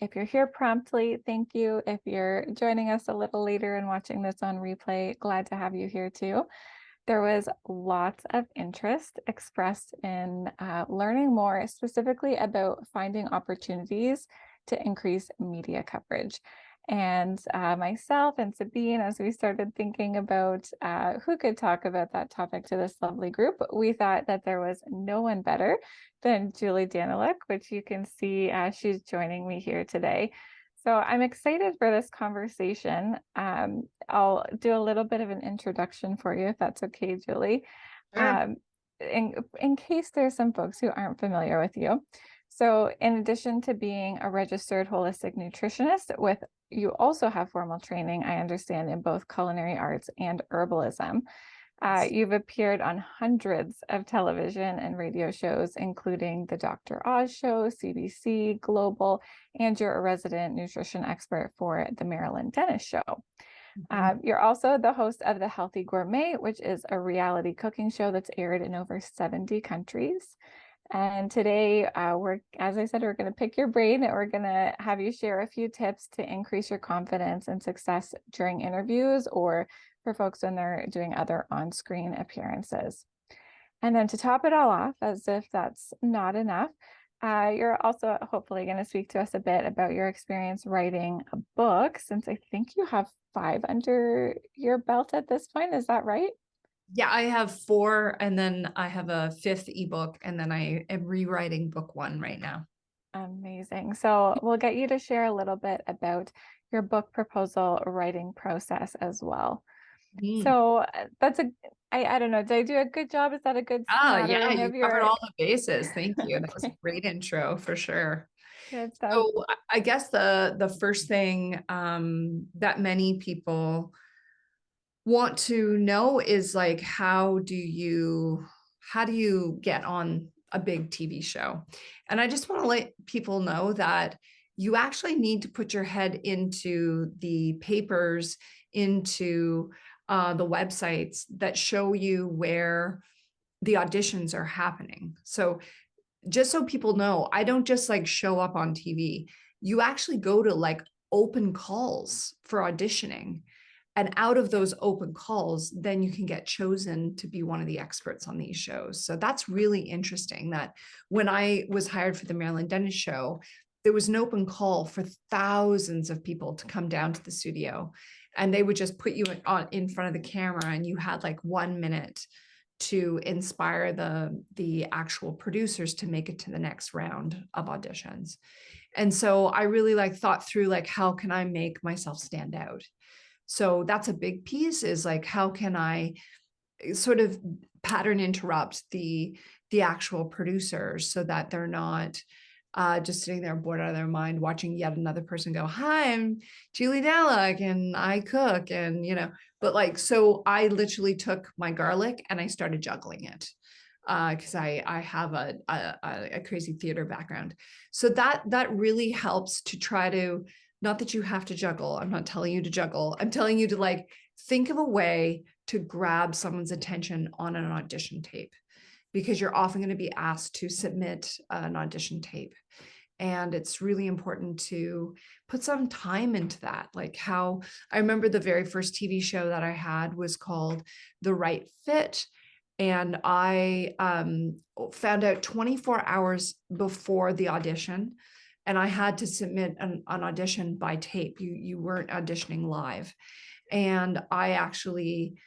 If you're here promptly, thank you. If you're joining us a little later and watching this on replay, glad to have you here too. There was lots of interest expressed in learning more specifically about finding opportunities to increase media coverage. And myself and Sabine, as we started thinking about who could talk about that topic to this lovely group, we thought that there was no one better than Julie Daniluk, which you can see she's joining me here today. So I'm excited for this conversation. I'll do a little bit of an introduction for you, if that's okay, Julie. Sure. In case there's some folks who aren't familiar with you. So in addition to being a registered holistic nutritionist, you also have formal training, I understand, in both culinary arts and herbalism. You've appeared on hundreds of television and radio shows, including the Dr. Oz Show, CBC, Global, and you're a resident nutrition expert for the Marilyn Denis Show. You're also the host of the Healthy Gourmet, which is a reality cooking show that's aired in over 70 countries. And today, as I said, we're going to pick your brain and we're going to have you share a few tips to increase your confidence and success during interviews or for folks when they're doing other on-screen appearances. And then to top it all off, as if that's not enough, you're also hopefully going to speak to us a bit about your experience writing a book, since I think you have 5 under your belt at this point. Is that right? Yeah, I have 4, and then I have a 5th ebook, and then I am rewriting book 1 right now. Amazing. So we'll get you to share a little bit about your book proposal writing process as well. So I don't know, did I do a good job? Is that a good Oh, yeah, smattering you of covered your all the bases. Thank you. That was a great intro for sure. good stuff? So I guess the first thing that many people want to know is like, how do you get on a big TV show? And I just want to let people know that you actually need to put your head into the papers, into the websites that show you where the auditions are happening. So just so people know, I don't just like show up on TV. You actually go to like open calls for auditioning. And out of those open calls, then you can get chosen to be one of the experts on these shows. So that's really interesting that when I was hired for the Marilyn Denis Show, there was an open call for thousands of people to come down to the studio. And they would just put you in front of the camera, and you had like 1 minute to inspire the actual producers to make it to the next round of auditions. And so I really like thought through like, how can I make myself stand out? So that's a big piece, is like, how can I sort of pattern interrupt the actual producers so that they're not just sitting there bored out of their mind watching yet another person go, "Hi, I'm Julie Daniluk and I cook," and but like, so I literally took my garlic and I started juggling it because I have a crazy theater background. So that really helps to try to, not that you have to juggle. I'm not telling you to juggle. I'm telling you to like think of a way to grab someone's attention on an audition tape, because you're often going to be asked to submit an audition tape. And it's really important to put some time into that. Like, how I remember the very first TV show that I had was called The Right Fit. And I found out 24 hours before the audition, and I had to submit an audition by tape. You weren't auditioning live. And I actually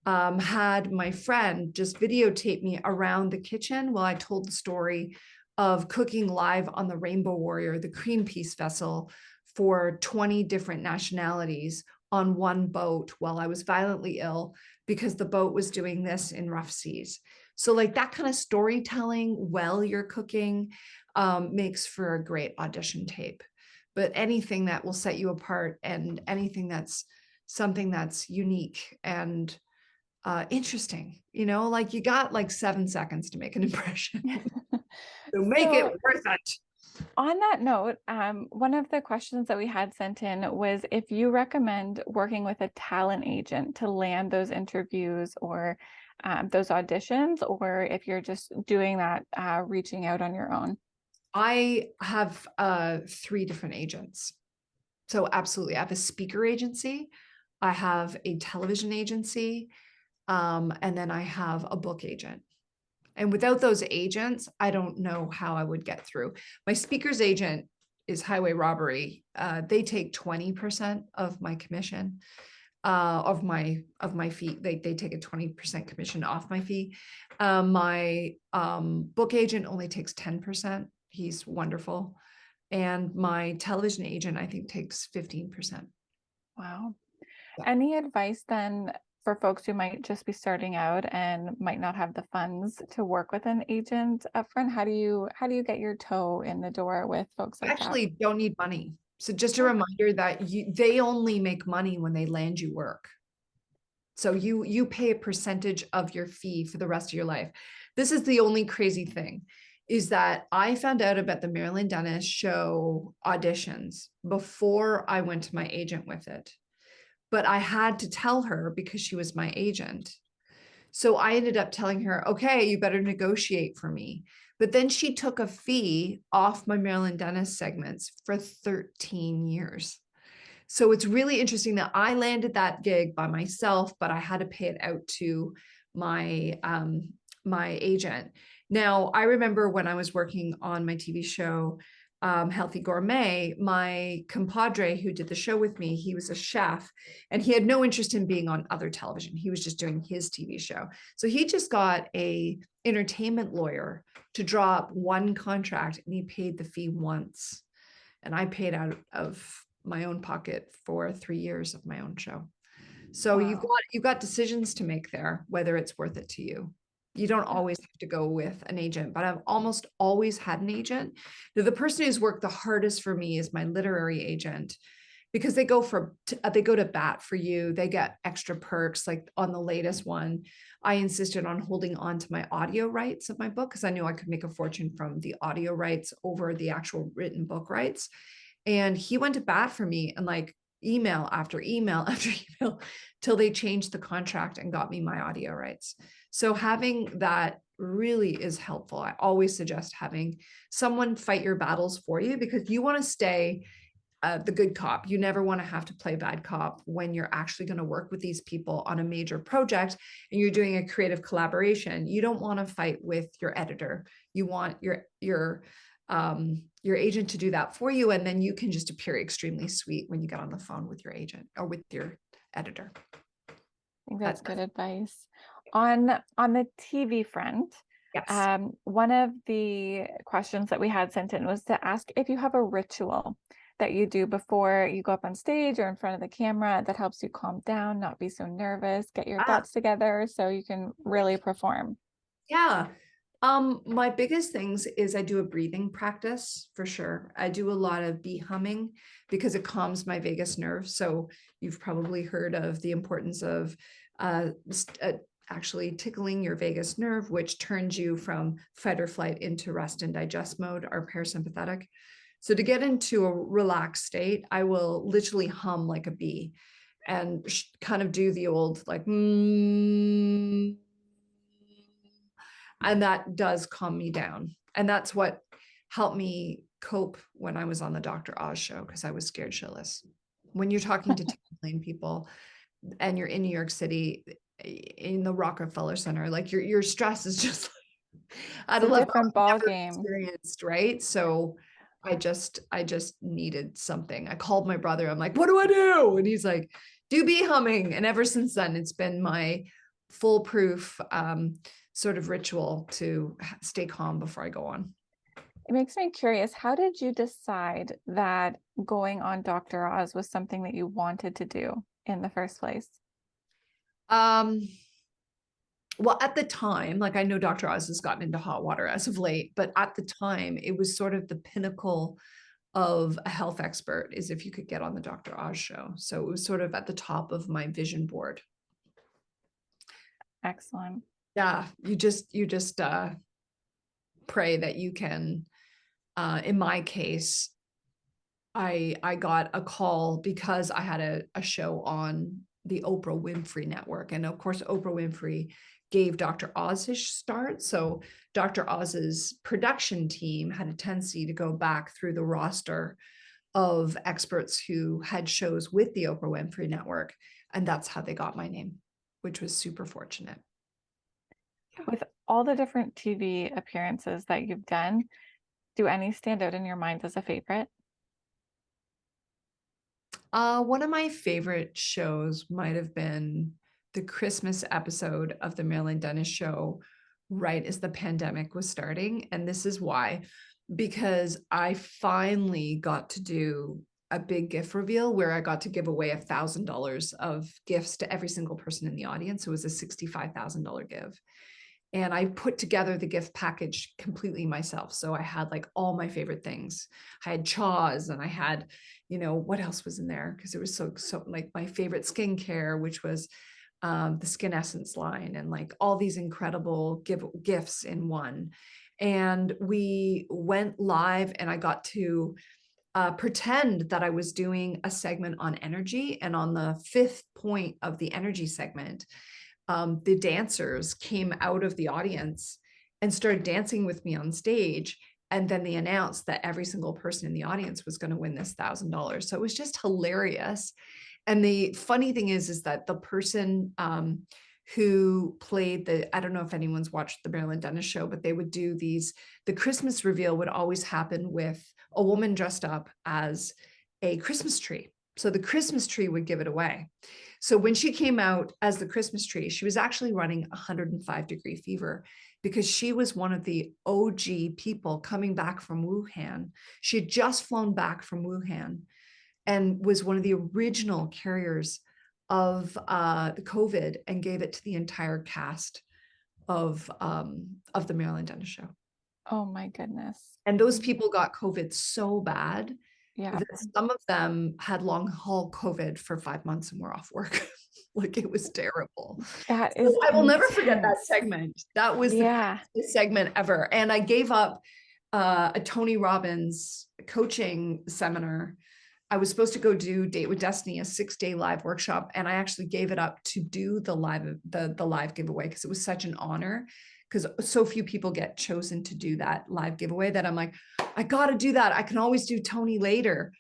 had my friend just videotape me around the kitchen while I told the story of cooking live on the Rainbow Warrior, the cream piece vessel, for 20 different nationalities on one boat while I was violently ill because the boat was doing this in rough seas. So like that kind of storytelling while you're cooking makes for a great audition tape. But anything that will set you apart, and anything that's something that's unique and interesting, like you got like 7 seconds to make an impression. So make it So worth it. on that note, one of the questions that we had sent in was if you recommend working with a talent agent to land those interviews or those auditions, or if you're just doing that, reaching out on your own. I have 3 different agents. So absolutely. I have a speaker agency. I have a television agency. And then I have a book agent. And without those agents, I don't know how I would get through. My speaker's agent is Highway Robbery. They take 20% of my commission, of my fee. They take a 20% commission off my fee. My book agent only takes 10%. He's wonderful. And my television agent, I think, takes 15%. Wow. Yeah. Any advice then for folks who might just be starting out and might not have the funds to work with an agent upfront? How do you get your toe in the door with folks like that? Actually don't need money. So just a Okay. reminder that they only make money when they land you work. So you pay a percentage of your fee for the rest of your life. This is the only crazy thing, is that I found out about the Marilyn Denis Show auditions before I went to my agent with it. But I had to tell her because she was my agent. So I ended up telling her, okay, you better negotiate for me. But then she took a fee off my Marilyn Denis segments for 13 years. So it's really interesting that I landed that gig by myself, but I had to pay it out to my my agent. Now, I remember when I was working on my TV show, Healthy Gourmet, my compadre who did the show with me, he was a chef and he had no interest in being on other television. He was just doing his TV show. So he just got a entertainment lawyer to draw up one contract and he paid the fee once. And I paid out of my own pocket for 3 years of my own show. So Wow. you've got decisions to make there, whether it's worth it to you. You don't always have to go with an agent, but I've almost always had an agent. The person who's worked the hardest for me is my literary agent, because they go to bat for you. They get extra perks. Like on the latest one, I insisted on holding on to my audio rights of my book because I knew I could make a fortune from the audio rights over the actual written book rights. And he went to bat for me and like email after email after email till they changed the contract and got me my audio rights. So having that really is helpful. I always suggest having someone fight your battles for you because you want to stay the good cop. You never want to have to play bad cop when you're actually going to work with these people on a major project and you're doing a creative collaboration. You don't want to fight with your editor. You want your agent to do that for you, and then you can just appear extremely sweet when you get on the phone with your agent or with your editor. I think that's good advice. On the TV front, Yes. one of the questions that we had sent in was to ask if you have a ritual that you do before you go up on stage or in front of the camera that helps you calm down, not be so nervous, get your thoughts together so you can really perform. Yeah. My biggest things is I do a breathing practice for sure. I do a lot of bee humming because it calms my vagus nerve. So you've probably heard of the importance of actually tickling your vagus nerve, which turns you from fight or flight into rest and digest mode, our parasympathetic. So to get into a relaxed state, I will literally hum like a bee and kind of do the old like, and that does calm me down. And that's what helped me cope when I was on the Dr. Oz show, because I was scared shitless. When you're talking to 10 million people and you're in New York City in the Rockefeller Center, like your stress is just out It's of a level different I've ball never game. experienced, right? So I just needed something. I called my brother. I'm like, what do I do? And he's like, do bee humming. And ever since then, it's been my foolproof sort of ritual to stay calm before I go on. It makes me curious, how did you decide that going on Dr. Oz was something that you wanted to do in the first place? Well, at the time, like I know Dr. Oz has gotten into hot water as of late, but at the time, it was sort of the pinnacle of a health expert is if you could get on the Dr. Oz show. So it was sort of at the top of my vision board. Excellent. Yeah, you just pray that you can. In my case, I got a call because I had a show on the Oprah Winfrey Network, and of course, Oprah Winfrey gave Dr. Oz his start. So Dr. Oz's production team had a tendency to go back through the roster of experts who had shows with the Oprah Winfrey Network. And that's how they got my name, which was super fortunate. With all the different TV appearances that you've done, do any stand out in your mind as a favorite? One of my favorite shows might have been the Christmas episode of the Marilyn Denis Show, right as the pandemic was starting. And this is why, because I finally got to do a big gift reveal where I got to give away $1,000 of gifts to every single person in the audience. It was a $65,000 give. And I put together the gift package completely myself. So I had like all my favorite things. I had Chaws, and I had, what else was in there? Because it was so like my favorite skincare, which was the Skin Essence line, and like all these incredible gifts in one. And we went live, and I got to pretend that I was doing a segment on energy. And on the fifth point of the energy segment, the dancers came out of the audience and started dancing with me on stage. And then they announced that every single person in the audience was going to win this $1,000. So it was just hilarious. And the funny thing is that the person who played I don't know if anyone's watched the Marilyn Denis Show, but they would do the Christmas reveal would always happen with a woman dressed up as a Christmas tree. So the Christmas tree would give it away. So when she came out as the Christmas tree, she was actually running 105-degree fever because she was one of the OG people coming back from Wuhan. She had just flown back from Wuhan and was one of the original carriers of the COVID, and gave it to the entire cast of the Marilyn Denis Show. Oh my goodness. And those people got COVID so bad Yeah. that some of them had long haul COVID for 5 months and were off work. Like, it was terrible. That is I will never forget that intense. segment. That was the best segment ever. And I gave up a Tony Robbins coaching seminar. I was supposed to go do Date with Destiny, a 6-day live workshop, and I actually gave it up to do the live giveaway because it was such an honor, because so few people get chosen to do that live giveaway that I'm like, I got to do that. I can always do Tony later.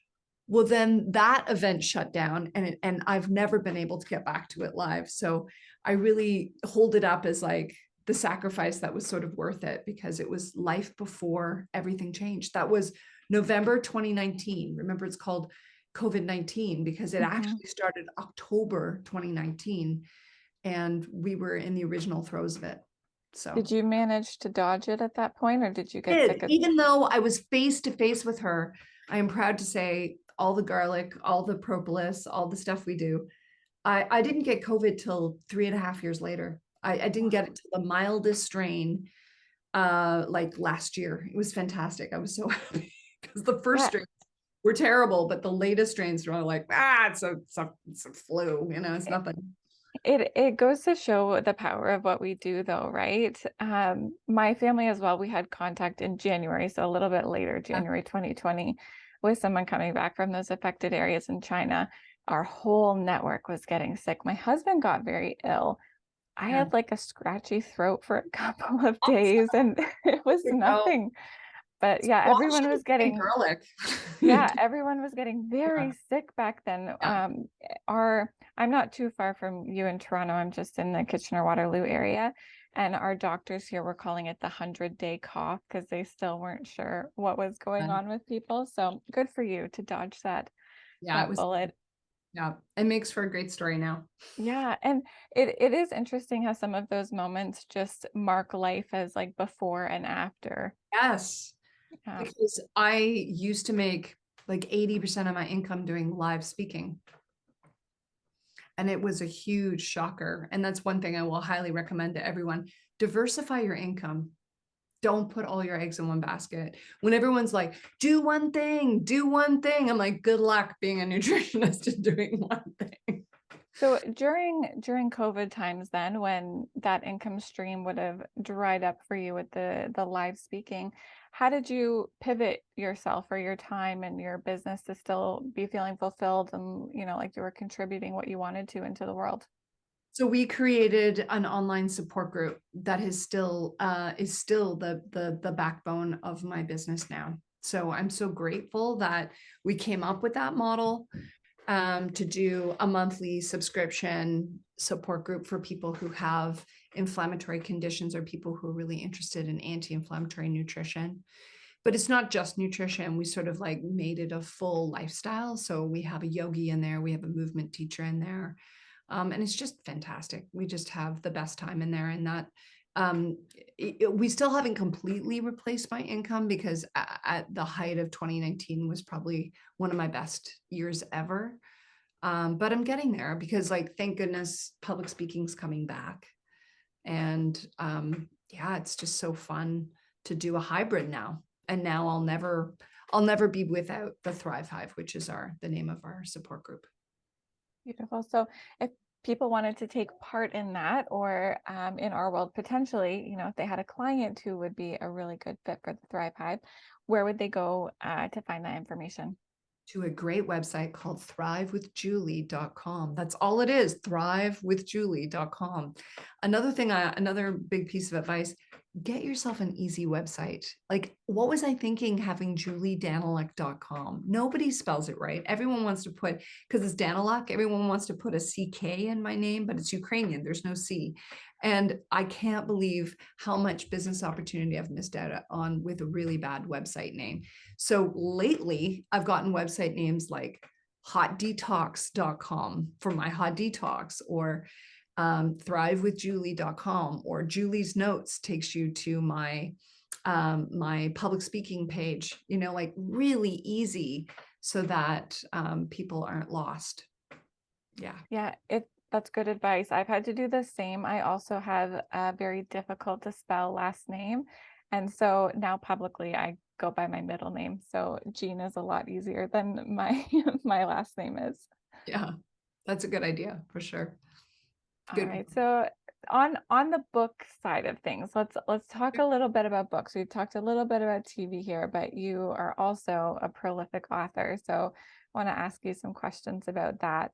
Well, then that event shut down, and I've never been able to get back to it live. So I really hold it up as like the sacrifice that was sort of worth it, because it was life before everything changed. That was November 2019. Remember, it's called COVID-19 because it actually started October 2019, and we were in the original throes of it. So did you manage to dodge it at that point, or did you get sick? Even though I was face to face with her, I am proud to say all the garlic, all the propolis, all the stuff we do, I didn't get COVID till 3.5 years later. I didn't get it till the mildest strain, like last year. It was fantastic. I was so happy because the first strains were terrible, but the latest strains were like, it's a flu, it's nothing. It goes to show the power of what we do, though, right? My family as well, we had contact in January, so a little bit later, January 2020, with someone coming back from those affected areas in China. Our whole network was getting sick. My husband got very ill. I had like a scratchy throat for a couple of days, and it was nothing. But yeah, everyone was getting garlic. Everyone was getting very sick back then. I'm not too far from you in Toronto. I'm just in the Kitchener-Waterloo area. And our doctors here were calling it the 100-day cough because they still weren't sure what was going on with people. So good for you to dodge that bullet. Yeah, it makes for a great story now. Yeah, and it is interesting how some of those moments just mark life as like before and after. Yes, because I used to make like 80% of my income doing live speaking. And it was a huge shocker. And that's one thing I will highly recommend to everyone. Diversify your income. Don't put all your eggs in one basket. When everyone's like, do one thing, I'm like, good luck being a nutritionist and doing one thing. So during COVID times then, when that income stream would have dried up for you with the live speaking, how did you pivot yourself or your time and your business to still be feeling fulfilled and, like you were contributing what you wanted to into the world? So we created an online support group that is still the backbone of my business now. So I'm so grateful that we came up with that model, to do a monthly subscription support group for people who have inflammatory conditions or people who are really interested in anti-inflammatory nutrition. But it's not just nutrition. We sort of like made it a full lifestyle. So we have a yogi in there, we have a movement teacher in there. And it's just fantastic. We just have the best time in there. And that we still haven't completely replaced my income, because at the height of 2019 was probably one of my best years ever. But I'm getting there, because like, thank goodness public speaking's coming back. And yeah, it's just so fun to do a hybrid now. And now I'll never be without the Thrive Hive, which is the name of our support group. Beautiful. So if people wanted to take part in that, or in our world, potentially, if they had a client who would be a really good fit for the Thrive Hive, where would they go to find that information? To a great website called thrivewithjulie.com. That's all it is, thrivewithjulie.com. Another big piece of advice, get yourself an easy website. Like, what was I thinking having juliedaniluk.com? Nobody spells it right. Everyone wants to put, because it's Daniluk, everyone wants to put a CK in my name, but it's Ukrainian. There's no C. And I can't believe how much business opportunity I've missed out on with a really bad website name. So lately, I've gotten website names like hotdetox.com for my hot detox, or thrivewithjulie.com, or Julie's Notes takes you to my public speaking page, like really easy, so that people aren't lost. Yeah, that's good advice. I've had to do the same. I also have a very difficult to spell last name. And so now publicly I go by my middle name. So Jean is a lot easier than my my last name is. Yeah, that's a good idea for sure. All right. So on the book side of things, let's talk a little bit about books. We've talked a little bit about TV here, but you are also a prolific author. So I want to ask you some questions about that.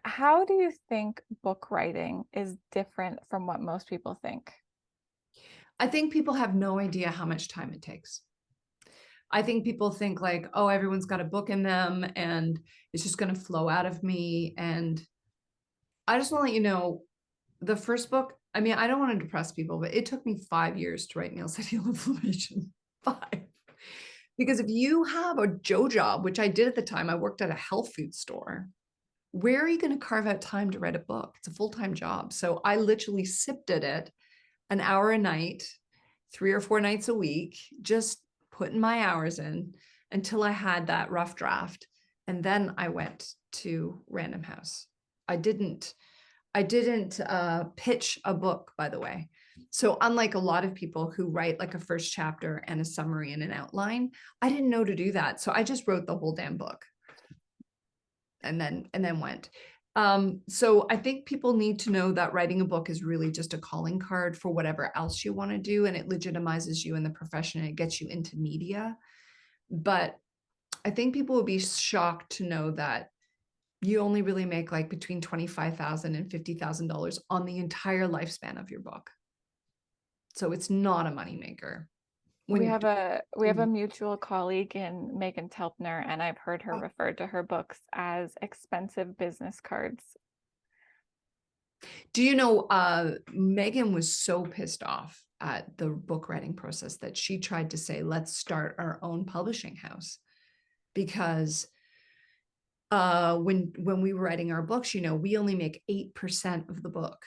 How do you think book writing is different from what most people think? I think people have no idea how much time it takes. I think people think like, oh, everyone's got a book in them and it's just going to flow out of me. And I just want to let you know, the first book, I mean, I don't want to depress people, but it took me 5 years to write Meals That Heal Inflammation. 5. Because if you have a Joe job, which I did at the time, I worked at a health food store, where are you going to carve out time to write a book? It's a full-time job. So I literally sipped at it an hour a night, 3 or 4 nights a week, just putting my hours in until I had that rough draft. And then I went to Random House. I didn't pitch a book, by the way. So unlike a lot of people who write like a first chapter and a summary and an outline, I didn't know to do that. So I just wrote the whole damn book and then went. So I think people need to know that writing a book is really just a calling card for whatever else you want to do. And it legitimizes you in the profession and it gets you into media. But I think people would be shocked to know that you only really make like between $25,000 and $50,000 on the entire lifespan of your book. So it's not a moneymaker. We have a mutual colleague in Megan Telpner, and I've heard her refer to her books as expensive business cards. Do you know, Megan was so pissed off at the book writing process that she tried to say, let's start our own publishing house. Because when we were writing our books, we only make 8% of the book.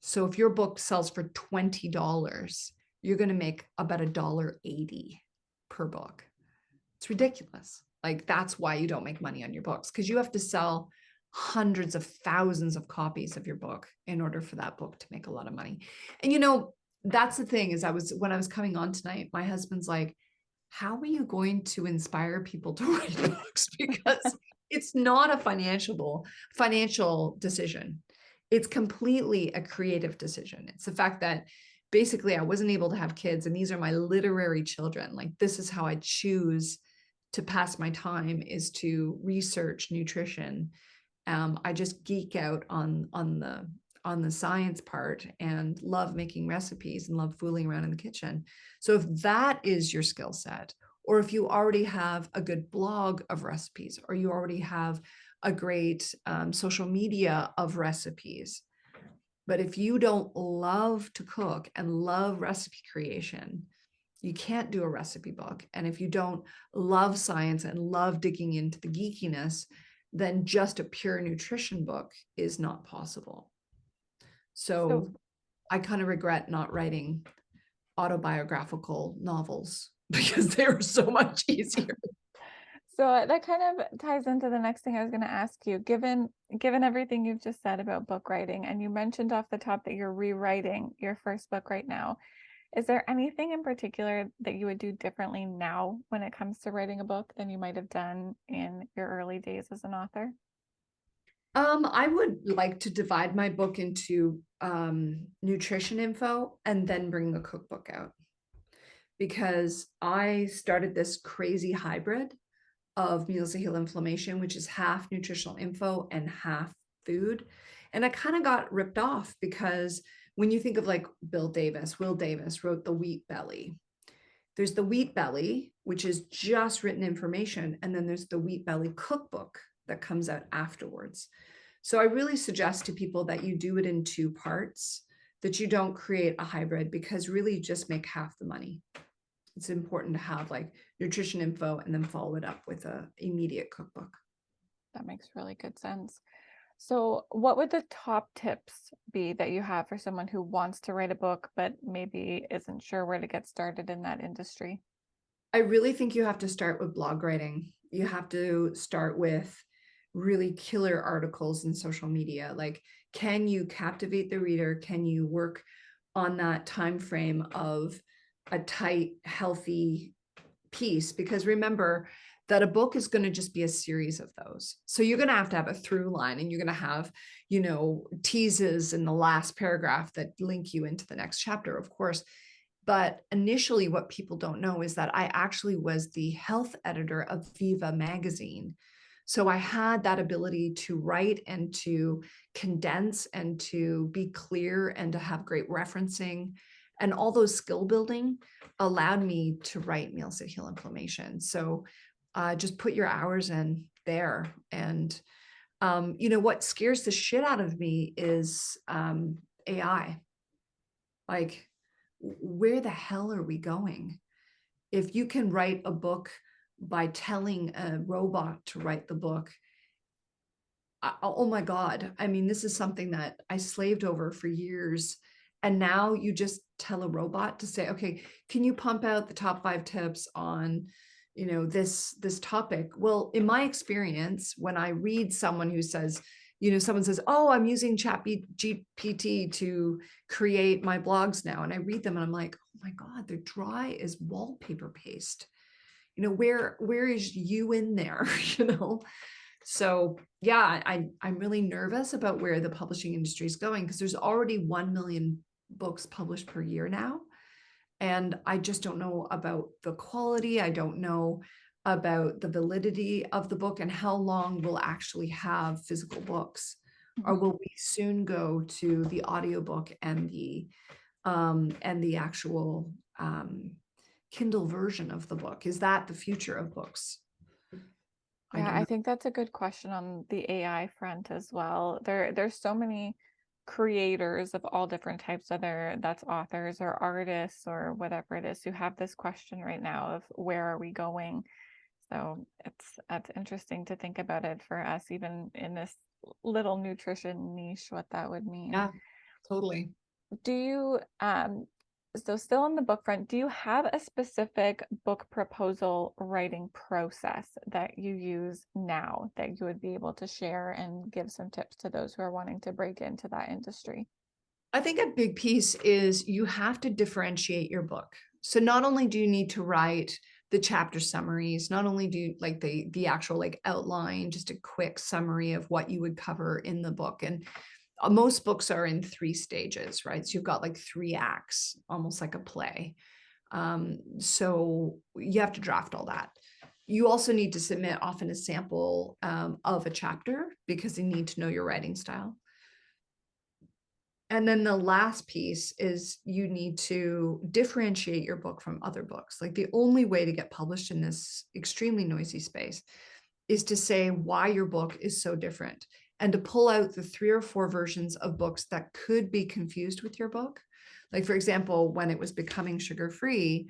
So if your book sells for $20, you're going to make about $1.80 per book. It's ridiculous. Like, that's why you don't make money on your books, because you have to sell hundreds of thousands of copies of your book in order for that book to make a lot of money. And that's the thing is when I was coming on tonight, my husband's like, how are you going to inspire people to write books? Because it's not a financial decision. It's completely a creative decision. It's the fact that basically I wasn't able to have kids, and these are my literary children. Like, this is how I choose to pass my time, is to research nutrition I just geek out on the science part and love making recipes and love fooling around in the kitchen. So if that is your skill set, or if you already have a good blog of recipes, or you already have a great social media of recipes, but if you don't love to cook and love recipe creation, you can't do a recipe book. And if you don't love science and love digging into the geekiness, then just a pure nutrition book is not possible. So I kind of regret not writing autobiographical novels because they were so much easier. So that kind of ties into the next thing I was going to ask you. Given everything you've just said about book writing, and you mentioned off the top that you're rewriting your first book right now, is there anything in particular that you would do differently now when it comes to writing a book than you might have done in your early days as an author? I would like to divide my book into nutrition info and then bring the cookbook out, because I started this crazy hybrid of Meals to Heal Inflammation, which is half nutritional info and half food. And I kind of got ripped off because when you think of like Will Davis wrote The Wheat Belly. There's the Wheat Belly, which is just written information. And then there's the Wheat Belly cookbook that comes out afterwards. So I really suggest to people that you do it in two parts, that you don't create a hybrid, because really you just make half the money. It's important to have like nutrition info and then follow it up with a immediate cookbook. That makes really good sense. So, what would the top tips be that you have for someone who wants to write a book, but maybe isn't sure where to get started in that industry? I really think you have to start with blog writing. You have to start with really killer articles in social media. Like, can you captivate the reader? Can you work on that time frame of a tight, healthy piece? Because remember that a book is going to just be a series of those. So you're going to have a through line, and you're going to have, teases in the last paragraph that link you into the next chapter, of course. But initially, what people don't know is that I actually was the health editor of Viva magazine. So I had that ability to write and to condense and to be clear and to have great referencing. And all those skill building allowed me to write Meals That Heal Inflammation. So just put your hours in there. And, what scares the shit out of me is AI. Like, where the hell are we going? If you can write a book by telling a robot to write the book, oh my God. I mean, this is something that I slaved over for years. And now you just tell a robot to say, okay, can you pump out the top 5 tips on, this topic? Well, in my experience, when I read someone who says, someone says, oh, I'm using GPT to create my blogs now. And I read them and I'm like, oh my God, they're dry as wallpaper paste. Where is you in there? So yeah, I'm really nervous about where the publishing industry is going, because there's already 1 million books published per year now. And I just don't know about the quality. I don't know about the validity of the book and how long we'll actually have physical books. Or will we soon go to the audiobook and the actual Kindle version of the book? Is that the future of books? Yeah, I think that's a good question on the AI front as well. There's so many creators of all different types, whether that's authors or artists or whatever it is, who have this question right now of where are we going? So that's interesting to think about it for us, even in this little nutrition niche, what that would mean. Yeah, totally. Do you so still on the book front, do you have a specific book proposal writing process that you use now that you would be able to share and give some tips to those who are wanting to break into that industry? I think a big piece is you have to differentiate your book. So not only do you need to write the chapter summaries, not only do you like the actual like outline, just a quick summary of what you would cover in the book. And most books are in 3 stages, right? So you've got like 3 acts, almost like a play. So you have to draft all that. You also need to submit often a sample of a chapter because they need to know your writing style. And then the last piece is you need to differentiate your book from other books. Like the only way to get published in this extremely noisy space is to say why your book is so different and to pull out the 3 or 4 versions of books that could be confused with your book. Like, for example, when it was becoming sugar-free,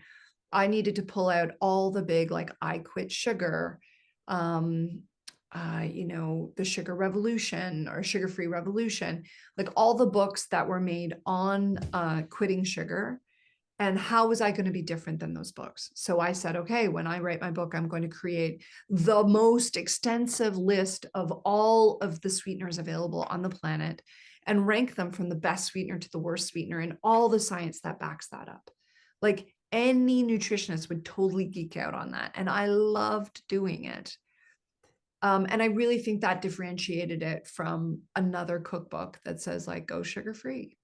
I needed to pull out all the big, like, I Quit Sugar, the Sugar Revolution or Sugar-Free Revolution, like all the books that were made on quitting sugar. And how was I going to be different than those books? So I said, okay, when I write my book, I'm going to create the most extensive list of all of the sweeteners available on the planet and rank them from the best sweetener to the worst sweetener and all the science that backs that up. Like any nutritionist would totally geek out on that. And I loved doing it. And I really think that differentiated it from another cookbook that says like, go sugar-free,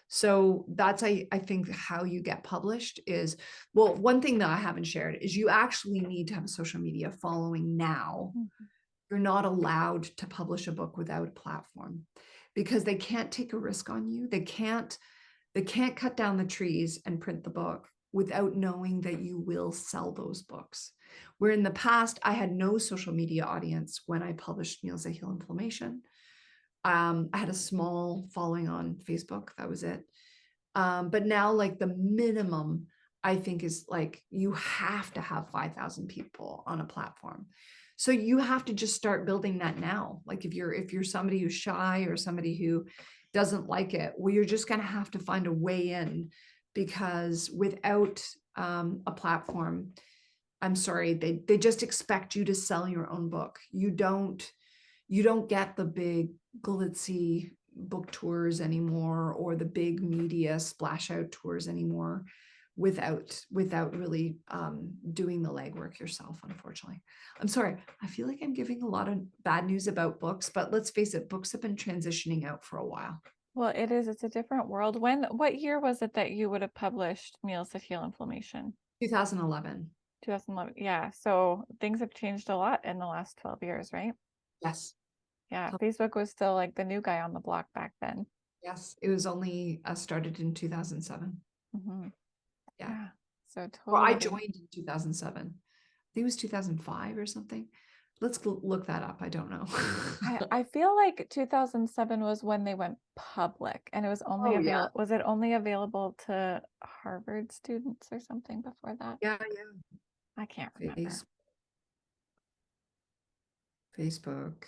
So that's, I think how you get published is, well, one thing that I haven't shared is you actually need to have a social media following now. You're not allowed to publish a book without a platform because they can't take a risk on you. They can't cut down the trees and print the book without knowing that you will sell those books. Where in the past, I had no social media audience when I published Meals That Heal Inflammation. I had a small following on Facebook. That was it. But now, like the minimum, I think is like you have to have 5,000 people on a platform. So you have to just start building that now. Like if you're somebody who's shy or somebody who doesn't like it, well, you're just going to have to find a way in, because without a platform, I'm sorry, they just expect you to sell your own book. You don't get the big glitzy book tours anymore or the big media splash out tours anymore without really doing the legwork yourself, unfortunately. I'm sorry, I feel like I'm giving a lot of bad news about books, but let's face it, books have been transitioning out for a while. Well, it's a different world. What year was it that you would have published Meals That Heal Inflammation? 2011. 2011. Yeah. So things have changed a lot in the last 12 years, right? Yes. Yeah. Facebook was still like the new guy on the block back then. Yes. It was only started in 2007. Mm-hmm. Yeah. Yeah. So Or I totally. joined in 2007. I think it was 2005 or something. Let's look that up. I don't know. I feel like 2007 was when they went public, and it was only Oh, yeah. was it only available to Harvard students or something before that? Yeah, yeah. I can't remember. Facebook.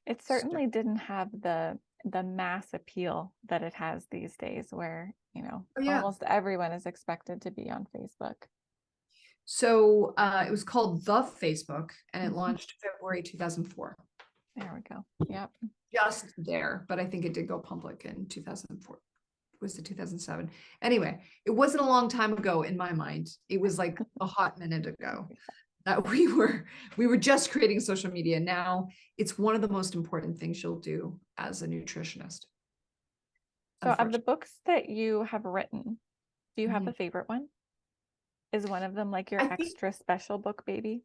It certainly didn't have the mass appeal that it has these days, where, Oh, yeah. almost everyone is expected to be on Facebook. So it was called The Facebook, and it launched February 2004. There we go. Yep. Just there, but I think it did go public in 2004. Was it 2007? Anyway, it wasn't a long time ago in my mind. It was like a hot minute ago that we were just creating social media. Now it's one of the most important things you'll do as a nutritionist. So of the books that you have written, do you have Mhm. a favorite one? Is one of them like your I think, extra special book, baby?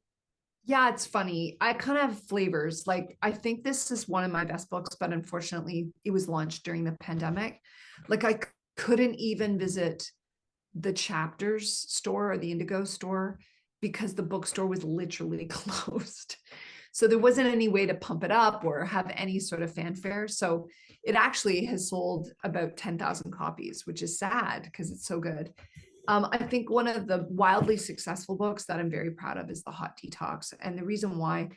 yeah, it's funny. I kind of have flavors. Like, I think this is one of my best books, but unfortunately, it was launched during the pandemic. Like, I couldn't even visit the Chapters store or the Indigo store because the bookstore was literally closed. So there wasn't any way to pump it up or have any sort of fanfare. So it actually has sold about 10,000 copies, which is sad because it's so good. I think one of the wildly successful books that I'm very proud of is The Hot Detox. And the reason why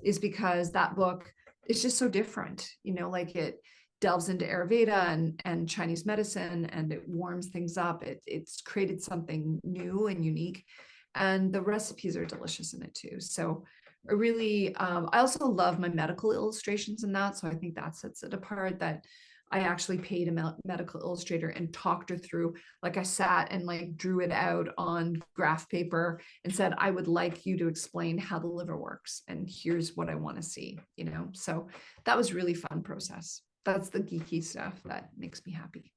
is because that book is just so different, like it delves into Ayurveda and Chinese medicine, and it warms things up. It's created something new and unique. And the recipes are delicious in it too. So I really, I also love my medical illustrations in that. So I think that sets it apart, that I actually paid a medical illustrator and talked her through. Like I sat and like drew it out on graph paper and said, I would like you to explain how the liver works. And here's what I want to see, So that was really fun process. That's the geeky stuff that makes me happy.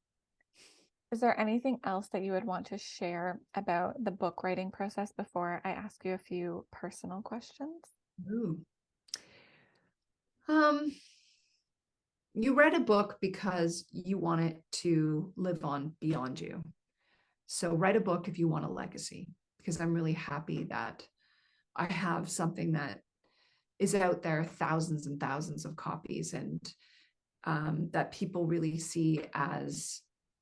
Is there anything else that you would want to share about the book writing process before I ask you a few personal questions? Ooh. Um, you read a book because you want it to live on beyond you. So write a book if you want a legacy, because I'm really happy that I have something that is out there, thousands and thousands of copies, and that people really see as,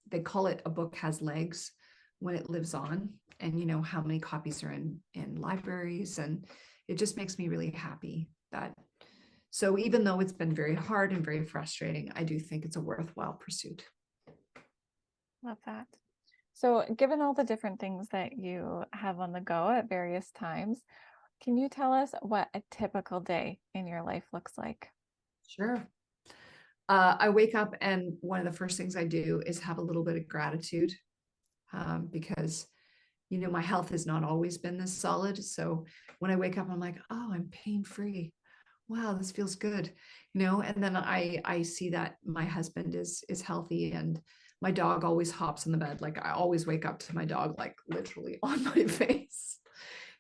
they call it, a book has legs when it lives on. And you know how many copies are in libraries, and it just makes me really happy that, so even though it's been very hard and very frustrating, I do think it's a worthwhile pursuit. Love that. So, given all the different things that you have on the go at various times, can you tell us what a typical day in your life looks like? Sure. I wake up and one of the first things I do is have a little bit of gratitude, because you know my health has not always been this solid. So when I wake up, I'm like, oh, I'm pain free. Wow, this feels good, you know. And then I see that my husband is healthy, and my dog always hops in the bed. Like I always wake up to my dog like literally on my face,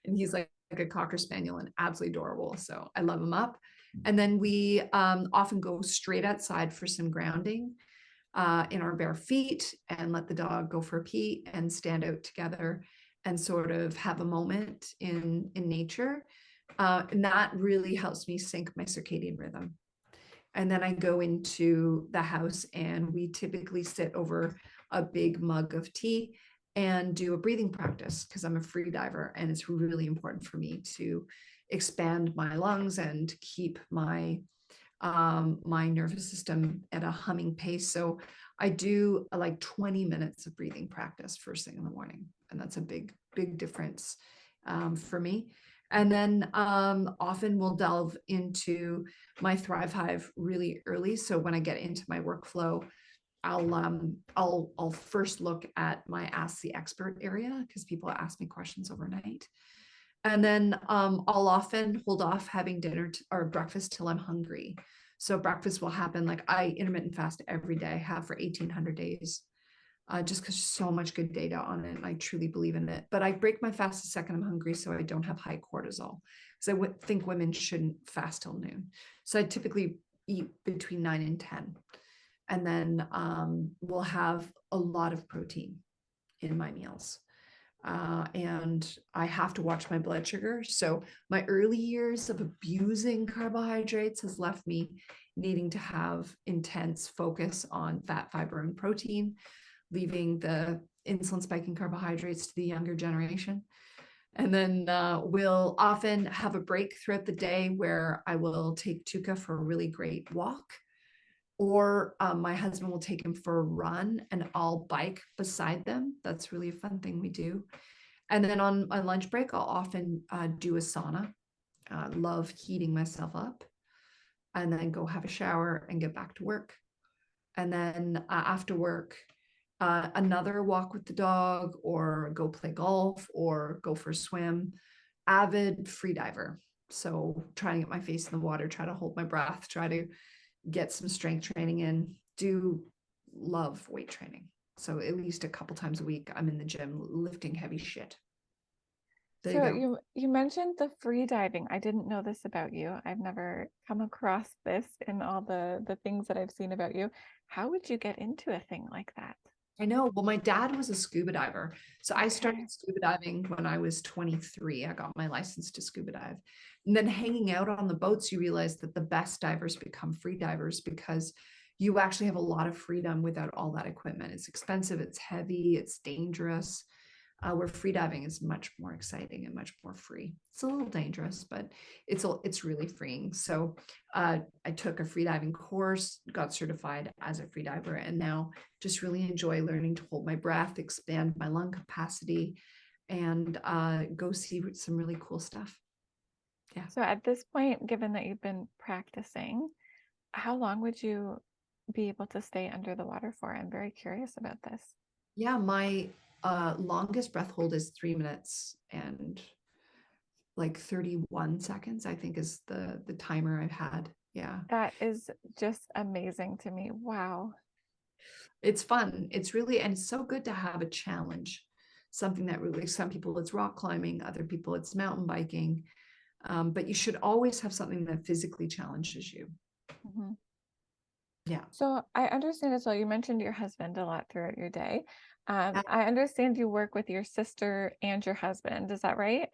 and he's like a cocker spaniel and absolutely adorable. So I love him up. And then we often go straight outside for some grounding in our bare feet, and let the dog go for a pee and stand out together and sort of have a moment in nature. And that really helps me sync my circadian rhythm. And then I go into the house and we typically sit over a big mug of tea and do a breathing practice, because I'm a free diver and it's really important for me to expand my lungs and keep my nervous system at a humming pace. So I do like 20 minutes of breathing practice first thing in the morning. And that's a big difference for me. And then often we'll delve into my Thrive Hive really early. So when I get into my workflow, I'll first look at my Ask the Expert area, because people ask me questions overnight. And then I'll often hold off having dinner or breakfast till I'm hungry. So breakfast will happen, like I intermittent fast every day, have for 1,800 days, just because so much good data on it. And I truly believe in it. But I break my fast the second I'm hungry so I don't have high cortisol. Because I would think women shouldn't fast till noon. So I typically eat between 9 and 10. And then we'll have a lot of protein in my meals. And I have to watch my blood sugar. So my early years of abusing carbohydrates has left me needing to have intense focus on fat, fiber, and protein, leaving the insulin spiking carbohydrates to the younger generation. And then we'll often have a break throughout the day where I will take Tuka for a really great walk, or my husband will take him for a run and I'll bike beside them. That's really a fun thing we do. And then on my lunch break, I'll often do a sauna. Love heating myself up, and then go have a shower and get back to work. And then after work, another walk with the dog, or go play golf, or go for a swim. Avid free diver. So trying to get my face in the water, try to hold my breath, try to get some strength training in. Do love weight training. So at least a couple times a week, I'm in the gym lifting heavy shit. There you So go. you mentioned the free diving. I didn't know this about you. I've never come across this in all the things that I've seen about you. How would you get into a thing like that? I know. Well, my dad was a scuba diver. So I Okay. started scuba diving when I was 23. I got my license to scuba dive. And then hanging out on the boats, you realize that the best divers become free divers, because you actually have a lot of freedom without all that equipment. It's expensive, it's heavy, it's dangerous. Where free diving is much more exciting and much more free. It's a little dangerous, but it's really freeing. So I took a free diving course, got certified as a free diver, and now just really enjoy learning to hold my breath, expand my lung capacity, and go see some really cool stuff. Yeah. So at this point, given that you've been practicing, how long would you be able to stay under the water for? I'm very curious about this. Yeah, my longest breath hold is 3 minutes and like 31 seconds, I think, is the timer I've had. Yeah. That is just amazing to me. Wow. It's fun. It's really, and it's so good to have a challenge, something that really, some people it's rock climbing, other people it's mountain biking. But you should always have something that physically challenges you. Mhm. Yeah. So I understand as well, you mentioned your husband a lot throughout your day. Yeah. I understand you work with your sister and your husband. Is that right?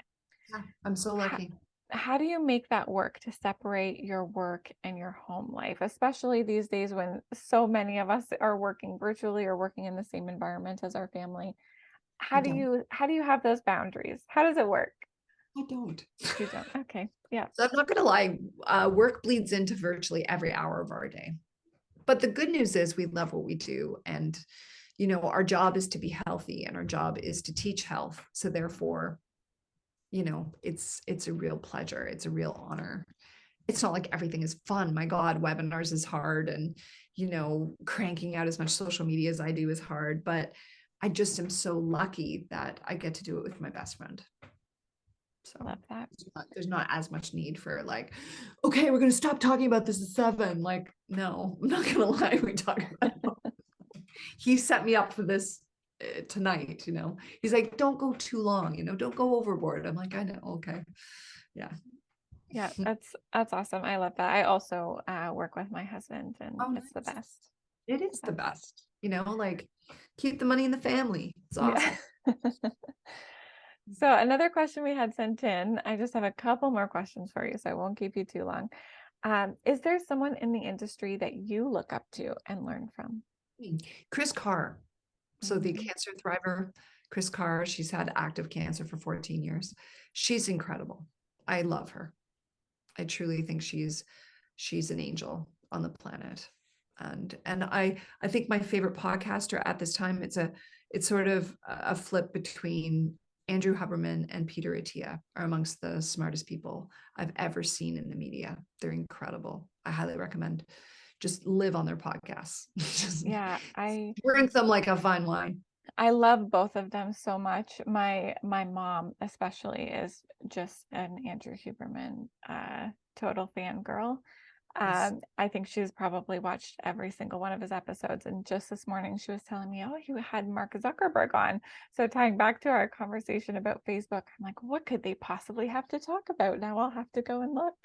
I'm so How, lucky. how do you make that work to separate your work and your home life, especially these days when so many of us are working virtually or working in the same environment as our family? I don't. How do you have those boundaries? How does it work? I don't. You don't. Okay. Yeah. So I'm not going to lie. Work bleeds into virtually every hour of our day. But the good news is we love what we do. And, our job is to be healthy and our job is to teach health. So therefore, it's a real pleasure. It's a real honor. It's not like everything is fun. My God, webinars is hard. And, cranking out as much social media as I do is hard. But I just am so lucky that I get to do it with my best friend. So Love that. there's not as much need for like, okay, we're going to stop talking about this at 7. Like, no, I'm not going to lie. We talk about it. He set me up for this tonight. He's like, don't go too long, don't go overboard. I'm like, I know. Okay. Yeah. Yeah, that's awesome. I love that. I also work with my husband, and Oh, it's the nice. best. It The is the best. best, like keep the money in the family. It's Yeah. awesome. So another question we had sent in, I just have a couple more questions for you, so I won't keep you too long. Is there someone in the industry that you look up to and learn from? Chris Carr. So the Mhm. cancer thriver, Chris Carr, she's had active cancer for 14 years. She's incredible. I love her. I truly think she's an angel on the planet. And I think my favorite podcaster at this time, it's sort of a flip between Andrew Huberman and Peter Attia are amongst the smartest people I've ever seen in the media. They're incredible. I highly recommend just live on their podcasts. Just Yeah, drink them like a fine wine. I love both of them so much. My mom especially is just an Andrew Huberman total fangirl. Yes. I think she's probably watched every single one of his episodes. And just this morning, she was telling me, oh, you had Mark Zuckerberg on. So tying back to our conversation about Facebook, I'm like, what could they possibly have to talk about? Now I'll have to go and look.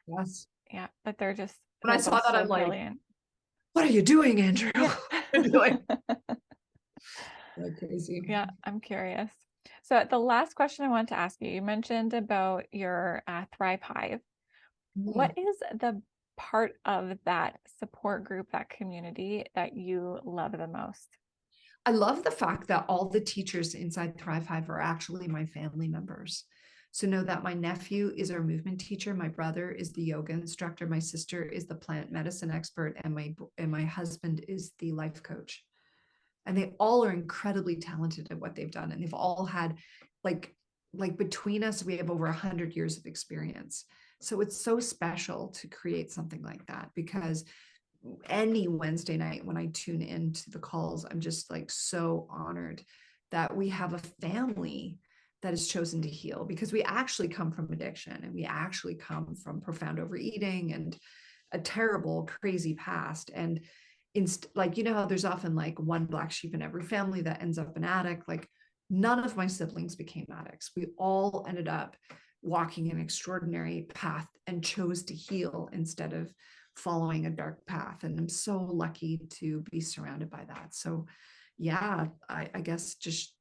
Yes. Yeah, but When I they're saw both that, so I'm like, brilliant. what are you doing, Andrew? Yeah. You're doing like crazy. Yeah, I'm curious. So the last question I want to ask you, you mentioned about your Thrive Hive. Mm. What is the part of that support group, that community that you love the most? I love the fact that all the teachers inside Thrive Hive are actually my family members. So know that my nephew is our movement teacher, my brother is the yoga instructor, my sister is the plant medicine expert, and my husband is the life coach. And they all are incredibly talented at what they've done, and they've all had like between us we have over 100 years of experience. So it's so special to create something like that, because any Wednesday night when I tune into the calls, I'm just like so honored that we have a family that has chosen to heal, because we actually come from addiction and we actually come from profound overeating and a terrible, crazy past. And like, how there's often like one black sheep in every family that ends up an addict. Like, none of my siblings became addicts. We all ended up walking an extraordinary path and chose to heal instead of following a dark path. And I'm so lucky to be surrounded by that. So yeah, I guess just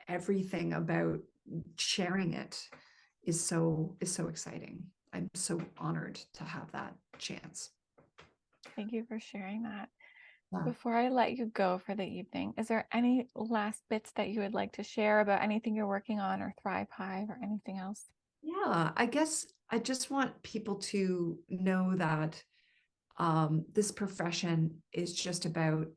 everything about sharing it is so exciting. I'm so honored to have that chance. Thank you for sharing that. Yeah. Before I let you go for the evening, is there any last bits that you would like to share about anything you're working on or Thrive Hive or anything else? Yeah, I guess I just want people to know that this profession is just about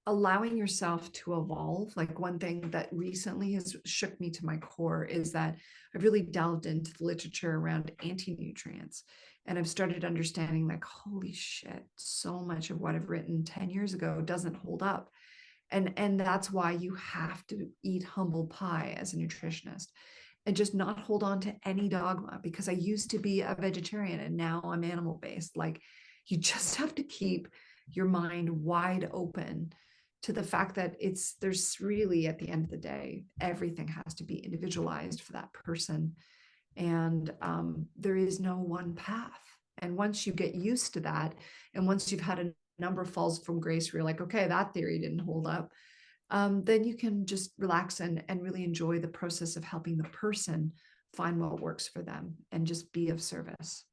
allowing yourself to evolve. Like, one thing that recently has shook me to my core is that I've really delved into the literature around anti-nutrients, and I've started understanding like, holy shit, so much of what I've written 10 years ago doesn't hold up. And that's why you have to eat humble pie as a nutritionist and just not hold on to any dogma, because I used to be a vegetarian and now I'm animal based. Like, You just have to keep your mind wide open to the fact that there's really, at the end of the day, everything has to be individualized for that person. And there is no one path. And once you get used to that, and once you've had a number of falls from grace where you're like, okay, that theory didn't hold up, then you can just relax and really enjoy the process of helping the person find what works for them and just be of service.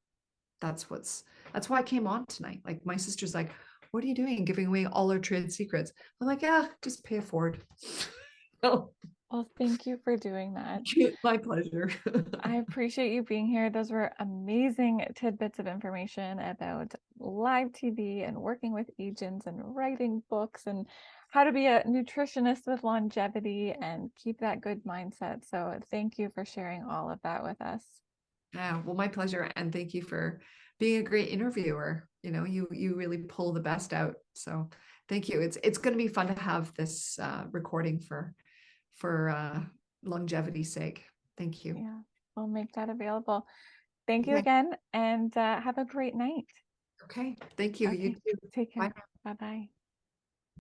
That's why I came on tonight. Like, my sister's like, what are you doing, giving away all our trade secrets? I'm like, yeah, just pay it forward. Oh, Well, thank you for doing that. my pleasure. I appreciate you being here. Those were amazing tidbits of information about live TV and working with agents and writing books and how to be a nutritionist with longevity and keep that good mindset. So thank you for sharing all of that with us. Yeah, well, my pleasure. And thank you for being a great interviewer. You really pull the best out. So thank you. It's going to be fun to have this recording for longevity's sake. Thank you. Yeah, we'll make that available. Thank you Okay. again, and have a great night. Okay. Thank you. You Okay, too. take Bye. care. Bye-bye.